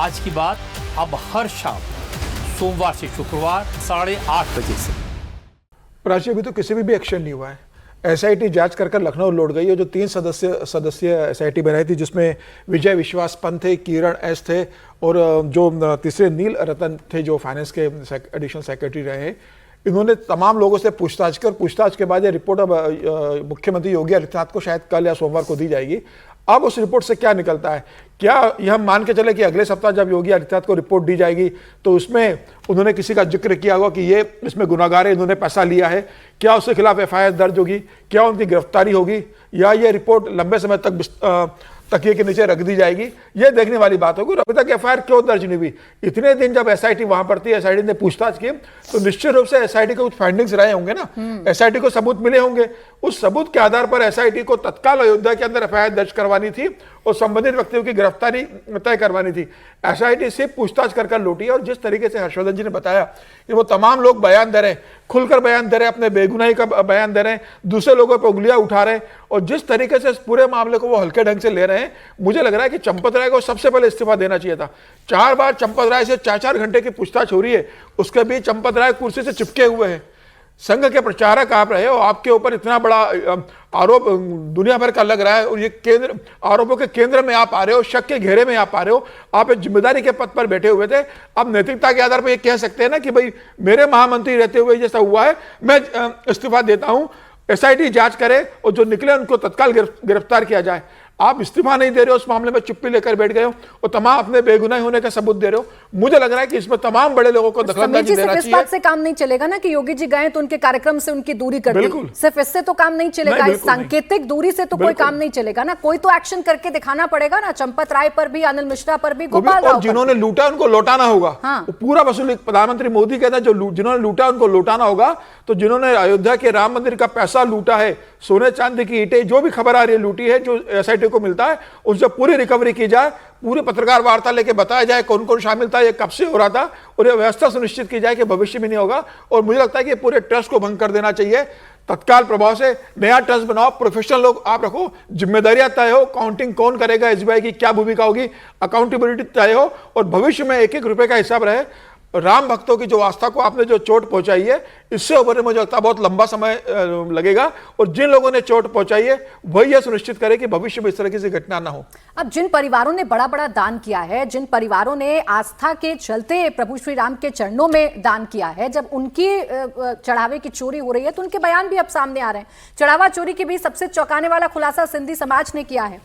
आज की बात अब हर शाम सोमवार से शुक्रवार 8:30 बजे से। प्राची, अभी तो किसी भी एक्शन नहीं हुआ है। एसआईटी जांच कर लखनऊ लौट गई है। जो 3 सदस्यीय एसआईटी बनाई थी, जिसमें विजय विश्वास पंत थे, किरण एस थे और जो तीसरे नील रतन थे जो फाइनेंस के एडिशनल सेक्रेटरी रहे हैं, इन्होंने तमाम लोगों से पूछताछ कर पूछताछ के बाद ये रिपोर्ट अब मुख्यमंत्री योगी आदित्यनाथ को शायद कल या सोमवार को दी जाएगी। अब उस रिपोर्ट से क्या निकलता है, क्या यह हम मान के चले कि अगले सप्ताह जब योगी आदित्यनाथ को रिपोर्ट दी जाएगी तो उसमें उन्होंने किसी का जिक्र किया होगा कि ये इसमें गुनाहगार है, इन्होंने पैसा लिया है, क्या उसके खिलाफ एफआईआर दर्ज होगी, क्या उनकी गिरफ्तारी होगी, या ये रिपोर्ट लंबे समय तक तकिए के नीचे रख दी जाएगी, ये देखने वाली बात होगी। अभी तक एफआईआर क्यों दर्ज नहीं हुई? इतने दिन जब एसआईटी वहां पर थी, एसआईटी ने पूछताछ की, तो निश्चित रूप से एसआईटी को कुछ फाइंडिंग्स रहे होंगे ना, एसआईटी को सबूत मिले होंगे। उस सबूत के आधार पर एसआईटी को तत्काल अयोध्या के अंदर एफआईआर दर्ज करवानी थी और संबंधित व्यक्तियों की गिरफ्तारी तय करवानी थी। एसआईटी सिर्फ पूछताछ कर लौटी है। और जिस तरीके से हर्षवर्धन जी ने बताया कि वो तमाम लोग बयान दे रहे हैं, खुलकर बयान दे रहे हैं, अपने बेगुनाही का बयान दे रहे हैं, दूसरे लोगों पर उंगलियां उठा रहे हैं, और जिस तरीके से इस पूरे मामले को वो हल्के ढंग से ले रहे हैं, मुझे लग रहा है कि चंपत राय को सबसे पहले इस्तीफा देना चाहिए था। 4 बार चंपत राय से 4-4 घंटे की पूछताछ हो रही है, उसके बीच चंपत राय कुर्सी से चिपके हुए हैं। संघ के प्रचारक आप रहे हो, आपके ऊपर इतना बड़ा आरोप दुनिया भर का लग रहा है और ये केंद्र आरोपों के केंद्र में आप आ रहे हो, शक के घेरे में आप आ रहे हो, आप एक जिम्मेदारी के पद पर बैठे हुए थे। अब नैतिकता के आधार पर ये कह सकते हैं ना कि भाई मेरे महामंत्री रहते हुए जैसा हुआ है, मैं इस्तीफा देता हूं, एसआईटी जांच करे और जो निकले उनको तत्काल गिरफ्तार किया जाए। आप इस्तीफा नहीं दे रहे हो, उस मामले में चुप्पी लेकर बैठ गए हो और तमाम अपने बेगुनाह होने का सबूत दे रहे हो। मुझे लग रहा है कि इसमें तमाम बड़े लोगों को दखलंदाजी देना चाहिए। इस बात से काम नहीं चलेगा ना कि योगी जी गए तो उनके कार्यक्रम से उनकी दूरी कर दी, सिर्फ इससे तो काम नहीं चलेगा, इस सांकेतिक दूरी से तो कोई काम नहीं चलेगा ना। कोई तो एक्शन करके दिखाना पड़ेगा ना, चंपत राय पर भी, अनिल मिश्रा पर भी, गोपाल राव। जिन्होंने लूटा उनको लौटाना होगा। पूरा वसूली प्रधानमंत्री मोदी कहता है, जो जिन्होंने लूटा उनको लौटाना होगा। तो जिन्होंने अयोध्या के राम मंदिर का पैसा लूटा है, सोने चांदी की ईंटें, जो भी खबर आ रही है लूटी है, जो एसआईटी को मिलता है, उनसे पूरी रिकवरी की जाए, पूरी पत्रकार वार्ता लेके बताया जाए कौन कौन शामिल था, ये कब से हो रहा था, और ये व्यवस्था सुनिश्चित की जाए कि भविष्य में नहीं होगा। और मुझे लगता है कि पूरे ट्रस्ट को भंग कर देना चाहिए। तत्काल प्रभाव से नया ट्रस्ट बनाओ, प्रोफेशनल लोग आप रखो, जिम्मेदारियां तय हो, काउंटिंग कौन करेगा, एसबीआई की क्या भूमिका होगी, अकाउंटेबिलिटी तय हो, और भविष्य में एक-एक रुपए का हिसाब रहे। राम भक्तों की जो आस्था को आपने जो चोट पहुंचाई है, इससे उभरने मुझे लगता है बहुत लंबा समय लगेगा। और जिन लोगों ने चोट पहुंचाई है वही यह सुनिश्चित करे कि भविष्य में इस तरह की घटना ना हो। अब जिन परिवारों ने बड़ा बड़ा दान किया है, जिन परिवारों ने आस्था के चलते प्रभु श्री राम के चरणों में दान किया है, जब उनकी चढ़ावे की चोरी हो रही है तो उनके बयान भी अब सामने आ रहे हैं। चढ़ावा चोरी के बीच सबसे चौंकाने वाला खुलासा सिंधी समाज ने किया है।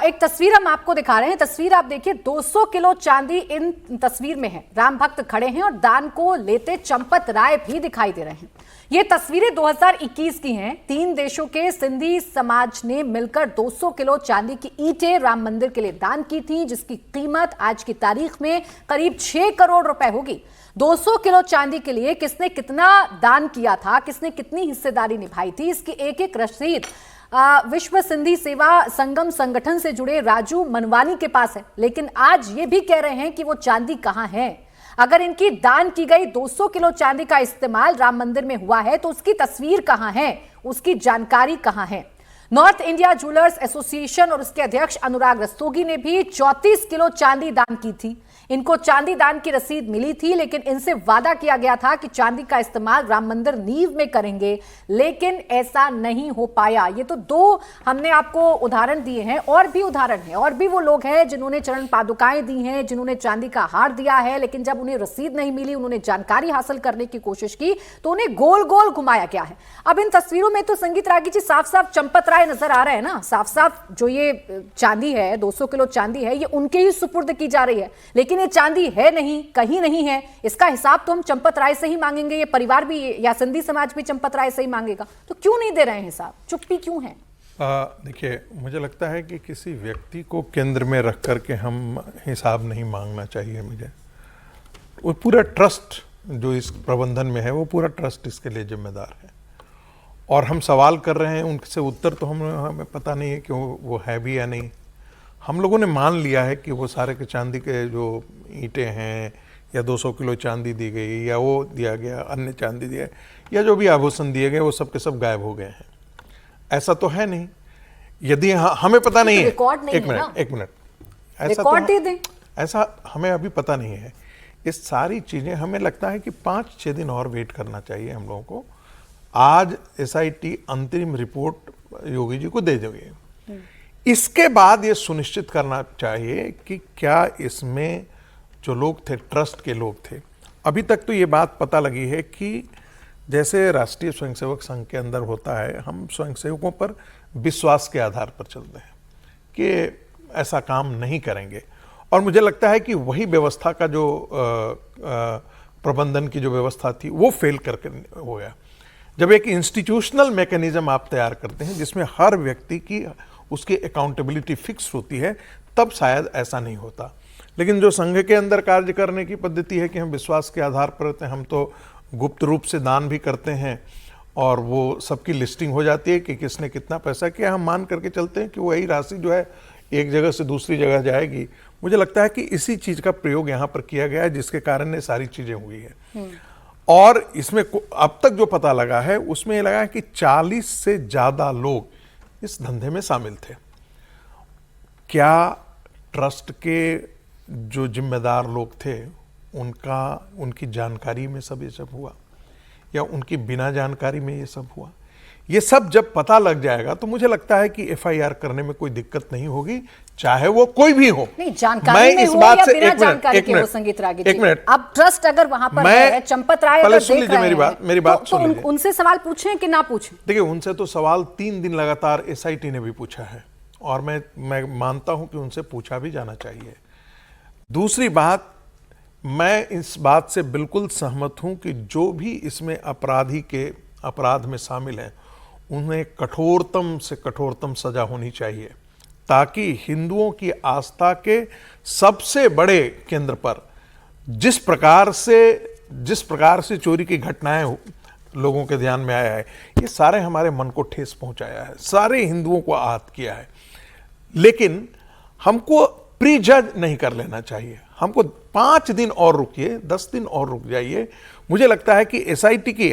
एक तस्वीर हम आपको दिखा रहे हैं, तस्वीर आप देखिए, 200 किलो चांदी इन तस्वीर में है। राम भक्त खड़े हैं और दान को लेते चंपत राय भी दिखाई दे रहे हैं। ये तस्वीरें 2021 की हैं। 3 देशों के सिंधी समाज ने मिलकर 200 किलो चांदी की ईंटें राम मंदिर के लिए दान की थी, जिसकी कीमत आज की तारीख में करीब 6 करोड़ रुपए होगी। 200 किलो चांदी के लिए किसने कितना दान किया था, किसने कितनी हिस्सेदारी निभाई थी, इसकी एक-एक रसीद विश्व सिंधी सेवा संगम संगठन से जुड़े राजू मनवानी के पास है। लेकिन आज ये भी कह रहे हैं कि वो चांदी कहां है। अगर इनकी दान की गई 200 किलो चांदी का इस्तेमाल राम मंदिर में हुआ है तो उसकी तस्वीर कहां है, उसकी जानकारी कहां है। नॉर्थ इंडिया ज्वेलर्स एसोसिएशन और उसके अध्यक्ष अनुराग रस्तोगी ने भी 34 किलो चांदी दान की थी। इनको चांदी दान की रसीद मिली थी, लेकिन इनसे वादा किया गया था कि चांदी का इस्तेमाल राम मंदिर नींव में करेंगे, लेकिन ऐसा नहीं हो पाया। ये तो 2 हमने आपको उदाहरण दिए हैं, और भी उदाहरण है, और भी वो लोग हैं जिन्होंने चरण पादुकाएं दी हैं, जिन्होंने चांदी का हार दिया है, लेकिन जब उन्हें रसीद नहीं मिली, उन्होंने जानकारी हासिल करने की कोशिश की तो उन्हें गोल गोल घुमाया गया है। अब इन तस्वीरों में तो संगीत रागी जी साफ साफ चंपत राय नजर आ रहे हैं ना, साफ साफ जो ये चांदी है, 200 किलो चांदी है, ये उनके ही सुपुर्द की जा रही है, लेकिन ये चांदी है नहीं, कहीं नहीं है। इसका हिसाब तो हम चंपत राय से ही मांगेंगे, ये परिवार भी या सिंधी समाज भी चंपत राय से ही मांगेगा। तो क्यों नहीं दे रहे हैं हिसाब, चुप्पी क्यों है? देखिए, मुझे लगता है कि किसी व्यक्ति को केंद्र में रख करके हम हिसाब नहीं मांगना चाहिए। मुझे वो पूरा ट्रस्ट जो इस प्रबंधन में है, वो पूरा ट्रस्ट इसके लिए जिम्मेदार है। और हम सवाल कर रहे हैं, उनसे उत्तर तो हमें पता नहीं है कि वो है भी या नहीं। हम लोगों ने मान लिया है कि वो सारे के चांदी के जो ईंटें हैं, या 200 किलो चांदी दी गई, या वो दिया गया, अन्य चांदी दिया, या जो भी आभूषण दिए गए, वो सब के सब गायब हो गए हैं। ऐसा तो है नहीं। यदि हमें पता नहीं है, रिकॉर्ड नहीं है ना? एक मिनट, रिकॉर्ड दे दें। ऐसा हमें अभी पता नहीं है। ये सारी चीज़ें हमें लगता है कि 5-6 दिन और वेट करना चाहिए हम लोगों को। आज एसआईटी अंतरिम रिपोर्ट योगी जी को दे देंगे, इसके बाद ये सुनिश्चित करना चाहिए कि क्या इसमें जो लोग थे, ट्रस्ट के लोग थे। अभी तक तो ये बात पता लगी है कि जैसे राष्ट्रीय स्वयंसेवक संघ के अंदर होता है, हम स्वयंसेवकों पर विश्वास के आधार पर चलते हैं कि ऐसा काम नहीं करेंगे, और मुझे लगता है कि वही व्यवस्था का जो प्रबंधन की जो व्यवस्था थी वो फेल करके हो गया। जब एक इंस्टीट्यूशनल मैकेनिज्म आप तैयार करते हैं जिसमें हर व्यक्ति की उसकी अकाउंटेबिलिटी फिक्स होती है, तब शायद ऐसा नहीं होता। लेकिन जो संघ के अंदर कार्य करने की पद्धति है कि हम विश्वास के आधार पर रहते हैं, हम तो गुप्त रूप से दान भी करते हैं और वो सबकी लिस्टिंग हो जाती है कि किसने कितना पैसा किया, हम मान करके चलते हैं कि वही राशि जो है एक जगह से दूसरी जगह जाएगी। मुझे लगता है कि इसी चीज का प्रयोग यहाँ पर किया गया है, जिसके कारण ये सारी चीजें हुई है। और इसमें अब तक जो पता लगा है उसमें ये लगा है कि 40 से ज्यादा लोग इस धंधे में शामिल थे। क्या ट्रस्ट के जो जिम्मेदार लोग थे उनकी जानकारी में सब ये सब हुआ, या उनकी बिना जानकारी में ये सब हुआ? ये सब जब पता लग जाएगा तो मुझे लगता है कि एफआईआर करने में कोई दिक्कत नहीं होगी, चाहे वो कोई भी हो। नहीं, जानकारी में हो या बिना जानकारी के हो, संगीत रागी जी। एक मिनट, अब ट्रस्ट अगर वहां पर है, चंपत राय अगर देख रहे हैं, मेरी बात सुन लीजिए। उनसे सवाल पूछें कि ना पूछें? देखिए, उनसे तो सवाल 3 दिन लगातार एसआईटी ने भी पूछा है, और मैं मानता हूं कि उनसे पूछा भी जाना चाहिए। दूसरी बात, मैं इस बात से बिल्कुल सहमत हूं कि जो भी इसमें अपराधी के अपराध में शामिल हैं उन्हें कठोरतम से कठोरतम सजा होनी चाहिए, ताकि हिंदुओं की आस्था के सबसे बड़े केंद्र पर जिस प्रकार से चोरी की घटनाएं लोगों के ध्यान में आया है, ये सारे हमारे मन को ठेस पहुंचाया है, सारे हिंदुओं को आहत किया है। लेकिन हमको प्री जज नहीं कर लेना चाहिए। हमको 5 दिन और रुकिए, 10 दिन और रुक जाइए। मुझे लगता है कि एसआईटी की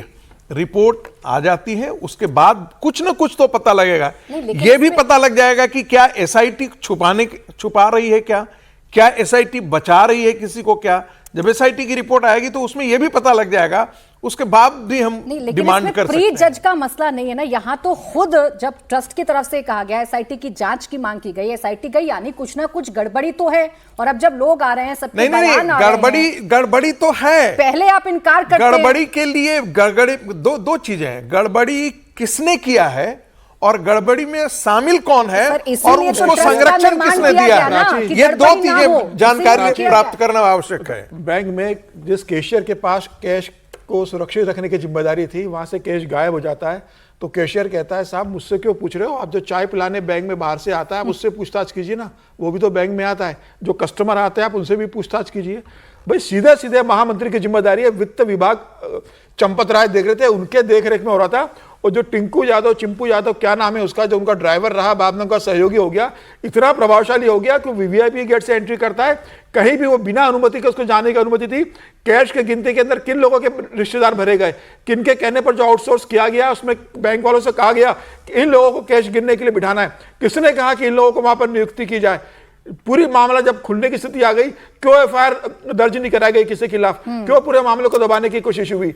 रिपोर्ट आ जाती है, उसके बाद कुछ ना कुछ तो पता लगेगा। यह भी पता लग जाएगा कि क्या एसआईटी छुपा रही है, क्या एसआईटी बचा रही है किसी को। क्या जब एसआईटी की रिपोर्ट आएगी तो उसमें यह भी पता लग जाएगा, उसके बाद भी हम डिमांड कर सकते हैं। प्री जज का मसला नहीं है ना, यहां तो खुद जब ट्रस्ट की तरफ से कहा गया, एसआईटी की जांच की मांग की गई, एसआईटी गई, यानी कुछ ना कुछ गड़बड़ी तो है। और अब जब लोग आ रहे हैं, सबके बयान आ रहे हैं, गड़बड़ी तो है। पहले आप इनकार करते हैं। गड़बड़ी के लिए दो चीजें हैं, गड़बड़ी किसने किया है और गड़बड़ी में शामिल कौन है, और उसको संरक्षण किसने दिया है। ये 2 चीजें जानकारी प्राप्त करना आवश्यक है। बैंक में जिस कैशियर के पास कैश को सुरक्षित रखने की जिम्मेदारी थी, वहां से कैश गायब हो जाता है, तो कैशियर कहता है साहब मुझसे क्यों पूछ रहे हो, आप जो चाय पिलाने बैंक में बाहर से आता है, आप उससे पूछताछ कीजिए ना, वो भी तो बैंक में आता है। जो कस्टमर आते हैं आप उनसे भी पूछताछ कीजिए। भाई सीधे सीधे महामंत्री की जिम्मेदारी है। वित्त विभाग चंपत राय देख रहे थे, उनके देख रेख में हो रहा था। और जो टिंकू यादव, चिंपू यादव, क्या नाम है उसका, जो उनका ड्राइवर रहा, बाद में उनका सहयोगी हो गया, इतना प्रभावशाली हो गया कि वीवीआईपी गेट से एंट्री करता है, कहीं भी वो बिना अनुमति के उसको जाने की अनुमति थी। कैश के गिनती के अंदर किन लोगों के रिश्तेदार भरे गए, किन के कहने पर जो आउटसोर्स किया गया, उसमें बैंक वालों से कहा गया कि इन लोगों को कैश गिनने के लिए बिठाना है, किसने कहा कि इन लोगों को वहां पर नियुक्ति की जाए। पूरी मामला जब खुलने की स्थिति आ गई, क्यों एफआईआर दर्ज नहीं कराई गई किसी के खिलाफ, क्यों पूरे मामले को दबाने की कोशिश हुई।